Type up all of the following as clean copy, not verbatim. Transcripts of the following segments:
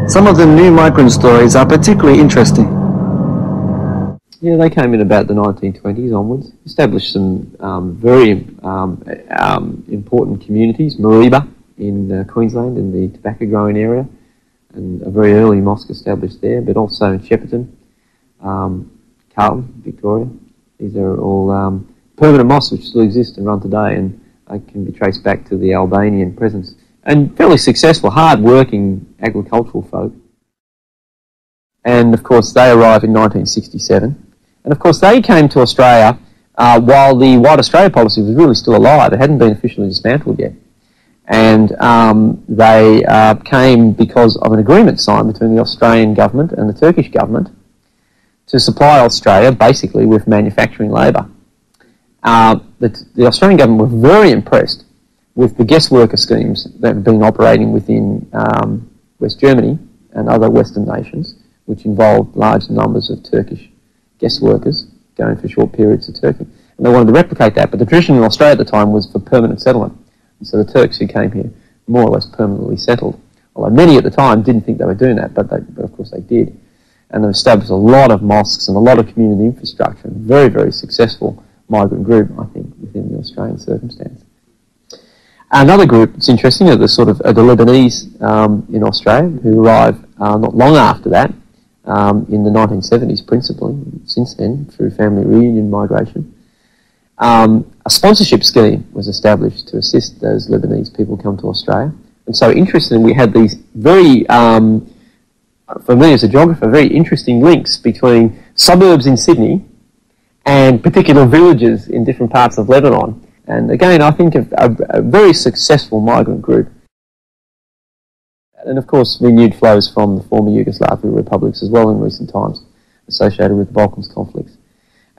Some of the new migrant stories are particularly interesting. Yeah, they came in about the 1920s onwards, established some very important communities, Mareeba in Queensland in the tobacco growing area, and a very early mosque established there, but also in Shepparton, Carlton, Victoria. These are all permanent mosques which still exist and run today, and can be traced back to the Albanian presence. And fairly successful, hard-working agricultural folk. And of course they arrived in 1967. And of course they came to Australia while the White Australia policy was really still alive. It hadn't been officially dismantled yet. And they came because of an agreement signed between the Australian government and the Turkish government to supply Australia basically with manufacturing labour. The Australian government were very impressed with the guest worker schemes that have been operating within West Germany and other Western nations, which involved large numbers of Turkish guest workers going for short periods to Turkey. And they wanted to replicate that, but the tradition in Australia at the time was for permanent settlement. And so the Turks who came here more or less permanently settled, although many at the time didn't think they were doing that, but of course they did. And they established a lot of mosques and a lot of community infrastructure, and very, very successful migrant group, I think, within the Australian circumstance. Another group that's interesting are the Lebanese in Australia who arrived not long after that, in the 1970s principally, since then through family reunion migration. A sponsorship scheme was established to assist those Lebanese people come to Australia. And so interestingly, we had these very, for me as a geographer, very interesting links between suburbs in Sydney and particular villages in different parts of Lebanon. And again, I think a very successful migrant group. And of course, renewed flows from the former Yugoslav republics as well in recent times, associated with the Balkans conflicts.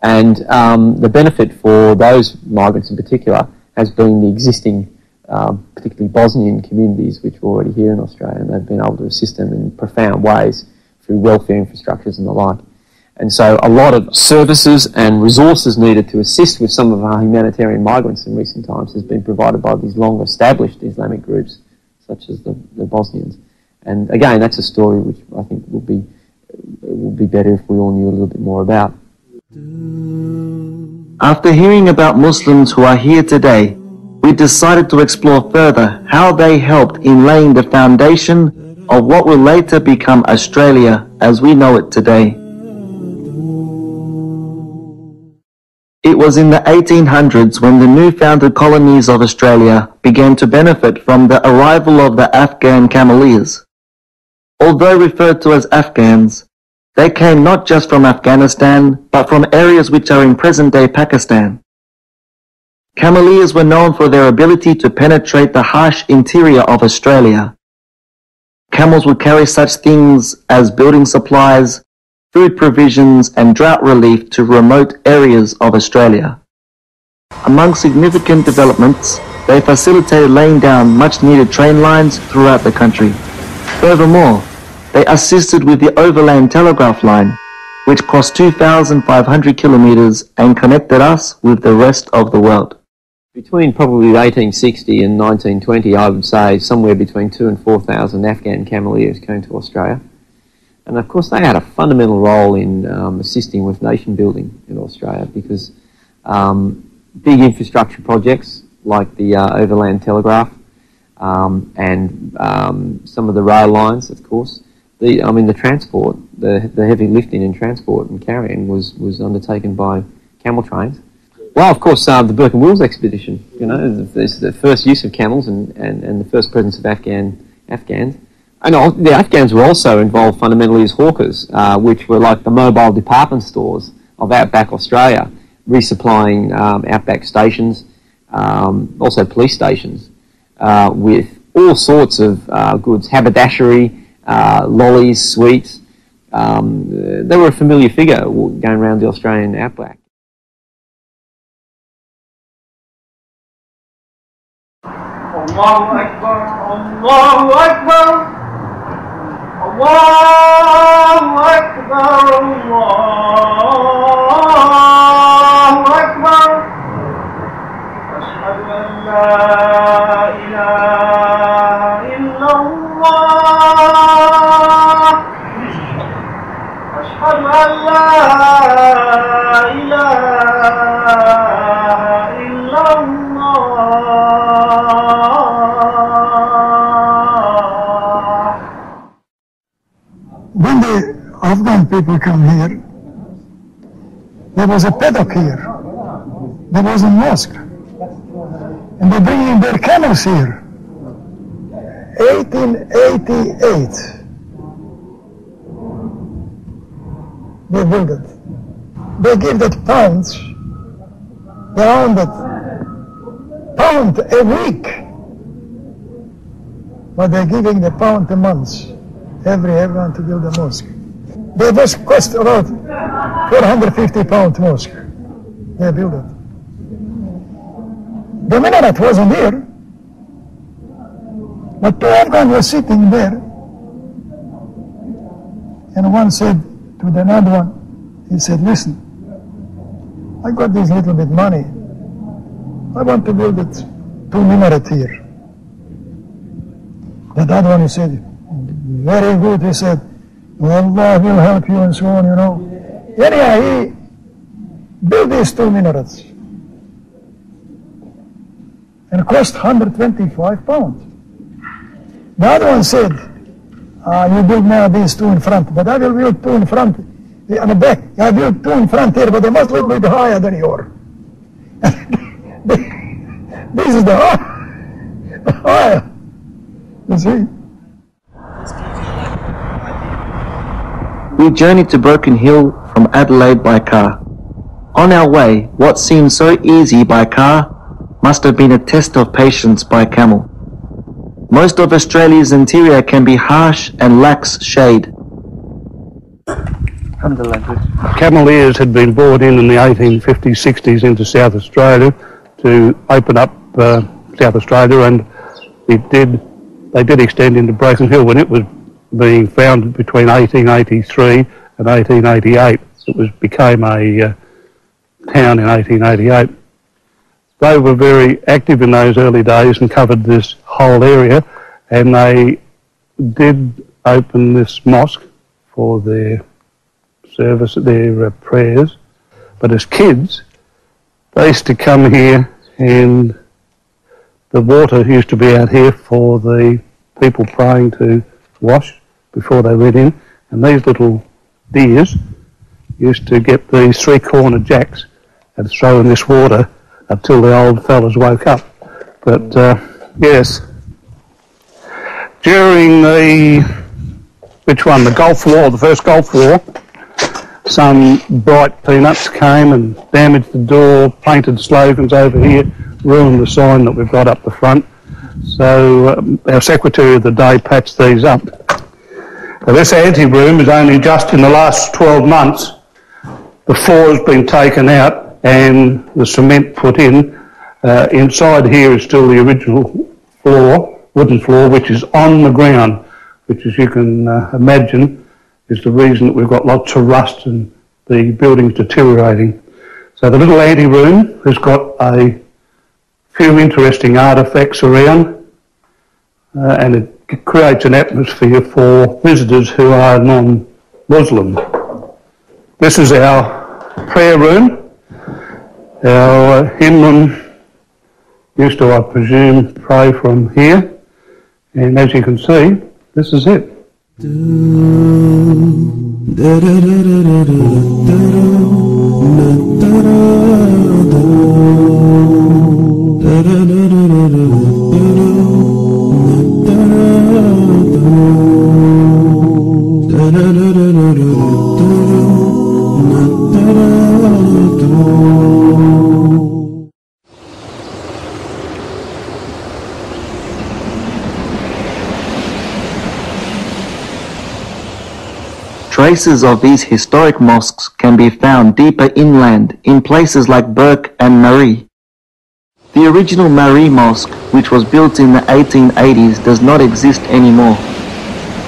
And the benefit for those migrants in particular has been the existing, particularly Bosnian communities which were already here in Australia, and they've been able to assist them in profound ways through welfare infrastructures and the like. And so a lot of services and resources needed to assist with some of our humanitarian migrants in recent times has been provided by these long-established Islamic groups, such as the Bosnians. And again, that's a story which I think would be better if we all knew a little bit more about. After hearing about Muslims who are here today, we decided to explore further how they helped in laying the foundation of what will later become Australia as we know it today. It was in the 1800s when the new founded colonies of Australia began to benefit from the arrival of the Afghan Cameleers. Although referred to as Afghans, they came not just from Afghanistan, but from areas which are in present-day Pakistan. Cameleers were known for their ability to penetrate the harsh interior of Australia. Camels would carry such things as building supplies, food provisions and drought relief to remote areas of Australia. Among significant developments, they facilitated laying down much-needed train lines throughout the country. Furthermore, they assisted with the overland telegraph line, which crossed 2,500 kilometres and connected us with the rest of the world. Between probably 1860 and 1920, I would say somewhere between 2,000 and 4,000 Afghan Cameleers came to Australia. And of course they had a fundamental role in assisting with nation building in Australia, because big infrastructure projects like the overland telegraph and some of the rail lines, of course, the transport, the heavy lifting and transport and carrying was undertaken by camel trains. Well, of course, the Burke and Wills expedition, the first use of camels and the first presence of Afghans. And the Afghans were also involved fundamentally as hawkers, which were like the mobile department stores of outback Australia, resupplying outback stations, also police stations, with all sorts of goods, haberdashery, lollies, sweets. They were a familiar figure going around the Australian outback. Allahu Akbar, Allahu Akbar. Allahu Akbar, Allahu Akbar. Ashhadu an la ilaha illallah. لا إله إلا الله. When the Afghan people come here, there was a paddock here. There was a mosque. And they're bringing their camels here. 1888. They built it. They give that pounds. They own that pound a week. But they're giving the pound a month. Everyone to build a mosque. They just cost about 450 pound mosque. They built it. The minaret wasn't here. But two Afghans were sitting there. And one said to the other one, he said, listen, I got this little bit money. I want to build it two minaret here. The other one, he said, very good, he said, Allah will help you and so on, you know. Anyhow, he built these two minarets. And it cost 125 pounds. The other one said, you build now these two in front, but I will build two in front, on the back. I build two in front here, but they must look a bit higher than yours. This is the higher. You see? We journeyed to Broken Hill from Adelaide by car. On our way, what seemed so easy by car must have been a test of patience by camel. Most of Australia's interior can be harsh and lacks shade. Camel ears had been brought in the 1850s, 60s into South Australia to open up South Australia, and they did extend into Broken Hill when it was being founded between 1883 and 1888. It became a town in 1888. They were very active in those early days and covered this whole area, and they did open this mosque for their service, their prayers. But as kids, they used to come here, and the water used to be out here for the people praying to wash before they went in, and these little deers used to get these three-cornered jacks and throw in this water until the old fellas woke up. But yes, during the Gulf War, the first Gulf War, some bright peanuts came and damaged the door, painted slogans over here, ruined the sign that we've got up the front. So our secretary of the day patched these up. Now, this ante-room is only just in the last 12 months. The floor has been taken out and the cement put in. Inside here is still the original floor, wooden floor, which is on the ground, which, as you can imagine, is the reason that we've got lots of rust and the building's deteriorating. So the little ante-room has got a few interesting artefacts around, and it creates an atmosphere for visitors who are non-Muslim. This is our prayer room. Our hymn room used to, I presume, pray from here, and as you can see, this is it. Traces of these historic mosques can be found deeper inland in places like Burke and Maree. The original Maree Mosque, which was built in the 1880s, does not exist anymore.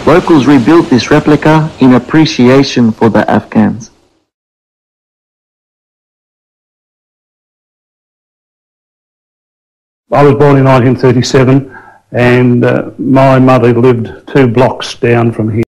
Locals rebuilt this replica in appreciation for the Afghans. I was born in 1937, and my mother lived 2 blocks down from here.